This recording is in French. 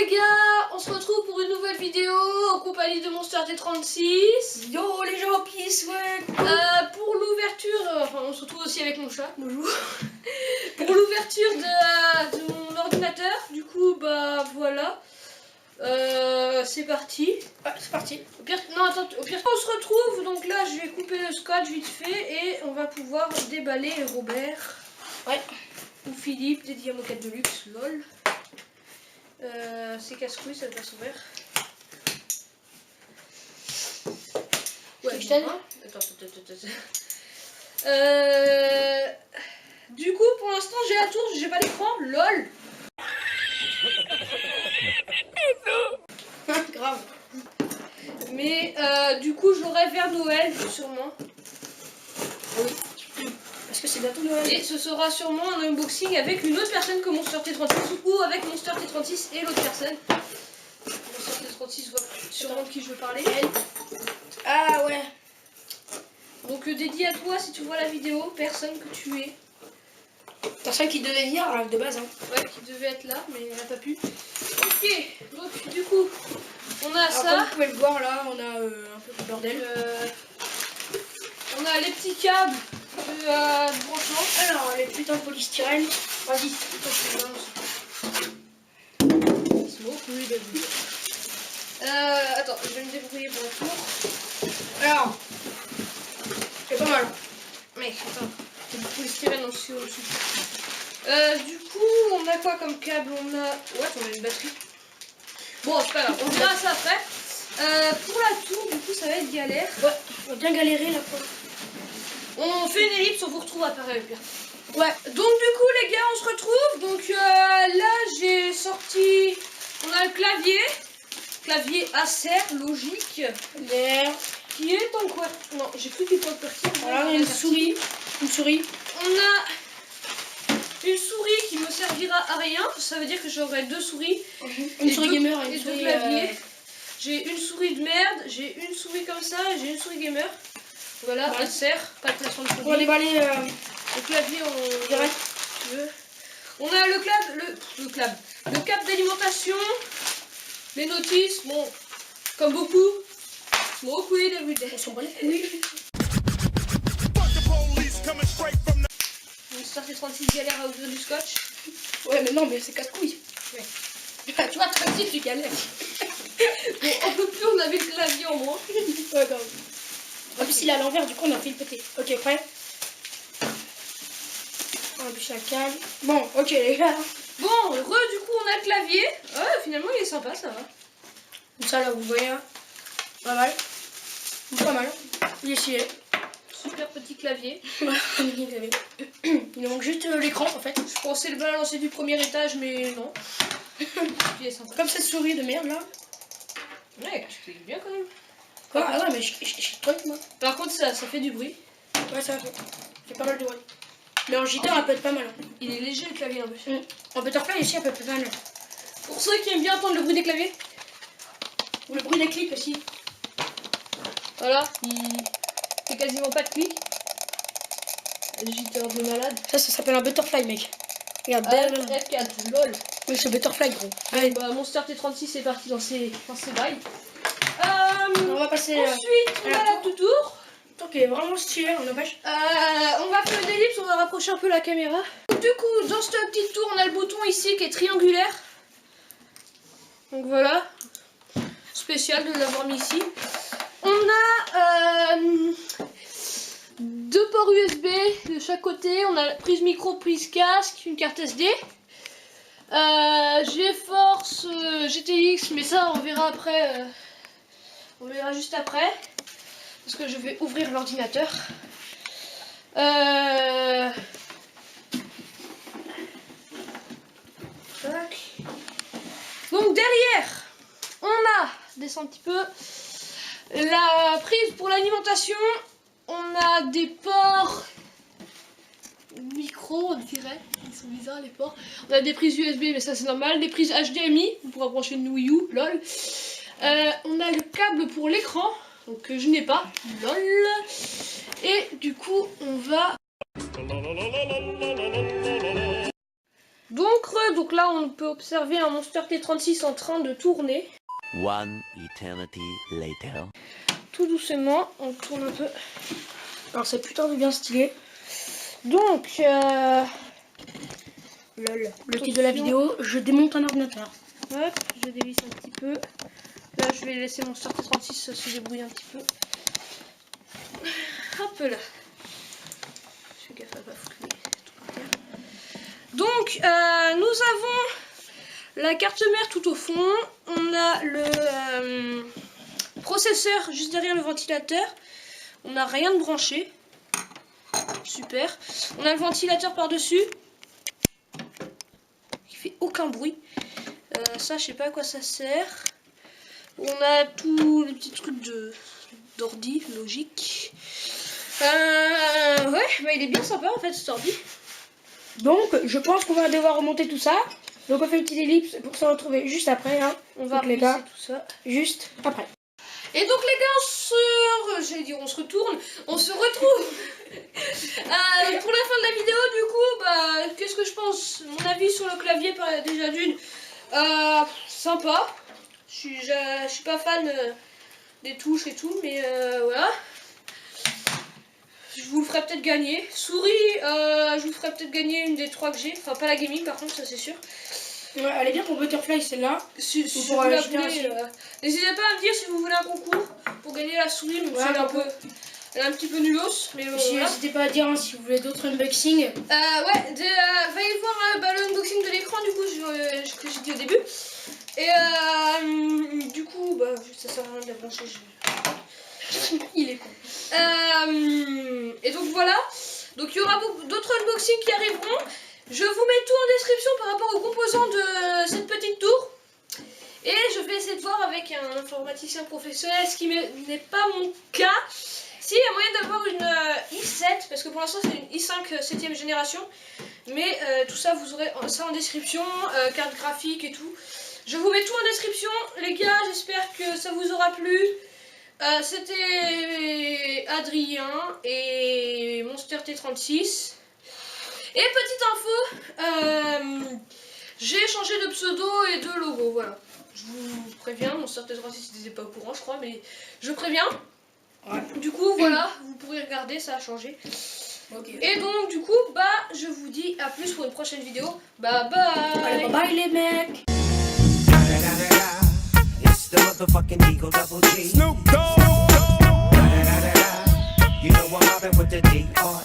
Les gars, on se retrouve pour une nouvelle vidéo en compagnie de Monster T36. Yo les gens, peace, ouais. Pour l'ouverture, enfin on se retrouve aussi avec mon chat, bonjour. Pour l'ouverture de mon ordinateur, du coup bah voilà. C'est parti. Ouais, c'est parti. Au pire, non attends, au pire on se retrouve, donc là je vais couper le scotch vite fait et on va pouvoir déballer Robert. Ouais. Ou Philippe, des diamants 4 de luxe, lol. C'est casse-couille, ça va pas s'ouvrir. Ouais, je t'aide. Attends. Du coup, pour l'instant, j'ai la tour, j'ai pas l'écran, lol. Grave. Mais du coup, j'aurai vers Noël, sûrement. Oui. Parce que c'est bientôt Noël. Et ce sera sûrement un unboxing avec une autre personne que Monster T36 ou avec Monster T36 et l'autre personne. Monster T36 voit sûrement de qui je veux parler, elle. Ah ouais. Donc dédié à toi si tu vois la vidéo, personne que tu es. Personne qui devait venir de base. Hein. Ouais, qui devait être là, mais elle n'a pas pu. Ok, donc du coup, on a Alors, ça. comme vous pouvez le voir là, on a un peu de bordel. On a les petits câbles de branchement. Alors, les putains de polystyrène. Vas-y. Attends, je vais me débrouiller pour la tour. Alors, c'est pas mal. Mais attends, il y a du polystyrène aussi au-dessus. Du coup, on a quoi comme câble? On a... Ouais, on a une batterie. Bon, c'est pas grave, on verra ça après. Pour la tour, du coup, ça va être galère. Ouais, on va bien galérer là. On fait une ellipse, on vous retrouve après. Ouais. Donc du coup les gars, on se retrouve. Donc là j'ai sorti, on a le clavier Acer logique, qui est en quoi? Non, j'ai plus du point de partir. Voilà, une souris. On a une souris qui me servira à rien. Ça veut dire que j'aurai deux souris. Une souris gamer et deux une souris claviers. J'ai une souris de merde, j'ai une souris comme ça, et j'ai une souris gamer. Voilà, Acer, pas de pression de produit. On va déballer le clavier en direct. On a le câble d'alimentation, les notices, bon, comme beaucoup, il est rude. On s'en bat les couilles. Monster T36 galère à ouvrir du scotch. Ouais, mais non, mais c'est casse-couille. Ouais. Tu vois, toi aussi tu galères. Bon, on peut plus, on avait le clavier en moins. Ouais, quand même. En plus, il est à l'envers, du coup, on a fait le péter. Ok, prêt? On bûche la cale. Bon, ok, les gars. Bon, du coup, on a le clavier. Ouais, finalement, il est sympa, ça va. Comme ça, là, vous voyez, hein. Pas mal. Pas mal. Il est stylé. Super petit clavier. Il nous manque juste l'écran, en fait. Je pensais le balancer du premier étage, mais non. Il est sympa. Comme cette souris de merde, là. Ouais, je clique bien quand même. Quoi? Ah ouais, mais je truc, moi. Par contre, ça fait du bruit. Ouais, ça fait pas mal de bruit. Mais en JT, elle peut être pas mal. Hein. Il est léger le clavier en plus. En butterfly aussi, elle peut être pas mal. Pour ceux qui aiment bien entendre le bruit des claviers. Ou le bruit des clics aussi. Voilà, il fait quasiment pas de clics. Jitter de malade. Ça s'appelle un butterfly, mec. Regarde, F4, lol. Oui, c'est butterfly, gros. Allez, bah, Monster T36 est parti dans ses bails. On va passer. Ensuite, on a la toutour. Ok, vraiment stylé, on empêche. On va faire une ellipse, on va rapprocher un peu la caméra. Du coup, dans cette petite tour, on a le bouton ici qui est triangulaire. Donc voilà, spécial de l'avoir mis ici. On a deux ports USB de chaque côté. On a la prise micro, prise casque, une carte SD. GeForce GTX, mais ça on verra après. On verra juste après. Parce que je vais ouvrir l'ordinateur. Donc derrière, on a, descend un petit peu, la prise pour l'alimentation. On a des ports micro, on dirait. Ils sont bizarres les ports. On a des prises USB, mais ça c'est normal. Des prises HDMI, on pourra brancher une Wii U, lol. On a le câble pour l'écran. Donc que je n'ai pas, lol. Et du coup on va Donc là, on peut observer un Monster T36 en train de tourner. One eternity later. Tout doucement, on tourne un peu. Alors c'est putain de bien stylé. Donc, Lol. Le titre de la vidéo, je démonte un ordinateur. hop, je dévisse un petit peu. Là, je vais laisser mon Monster T36 se débrouiller un petit peu. Hop là. Je fais gaffe à pas foutre les tout par terre. Donc, nous avons la carte mère tout au fond. On a le processeur juste derrière le ventilateur. On n'a rien de branché. Super. On a le ventilateur par-dessus. Qui fait aucun bruit. Ça, je sais pas à quoi ça sert. On a tous les petits trucs d'ordi, logique. Ouais, bah il est bien sympa en fait cet ordi. Donc je pense qu'on va devoir remonter tout ça. Donc on fait une petite ellipse pour se retrouver juste après. Hein. On va les gars, tout ça. juste après. Et donc les gars, on se retourne, on se retrouve pour la fin de la vidéo. Du coup, bah qu'est-ce que je pense? Mon avis sur le clavier, déjà d'une, sympa. Je suis pas fan des touches et tout, mais voilà. Je vous le ferai peut-être gagner. Souris, je vous ferai peut-être gagner une des 3 que j'ai. Enfin, pas la gaming par contre, ça c'est sûr. Ouais, elle est bien pour Butterfly celle-là. Si vous la voulez, n'hésitez pas à me dire si vous voulez un concours pour gagner la souris. Mais elle est un petit peu nulos. Mais N'hésitez pas à dire hein, si vous voulez d'autres unboxings. Ouais, veuillez voir l'unboxing de l'écran du coup que j'ai dit au début. Et du coup, bah ça sert à rien de la brancher. Il est con. Et donc voilà. Donc il y aura d'autres unboxings qui arriveront. Je vous mets tout en description par rapport aux composants de cette petite tour. Et je vais essayer de voir avec un informaticien professionnel, ce qui n'est pas mon cas. S'il y a moyen d'avoir une i7, parce que pour l'instant c'est une i5 7ème génération. Mais tout ça, vous aurez ça en description, carte graphique et tout. Je vous mets tout en description. Les gars, j'espère que ça vous aura plu. C'était Adrien et Monster T36. Et petite info, j'ai changé de pseudo et de logo, voilà. Je vous préviens, Monster T36 n'était pas au courant je crois, mais je préviens. Ouais. Du coup voilà, vous pourrez regarder, ça a changé. Okay. Et donc du coup, bah je vous dis à plus pour une prochaine vidéo. Bye bye. Allez, bye bye les mecs. The motherfucking Eagle Double G. Snoop Dogg. You know I'm mobbing with the D.R.E.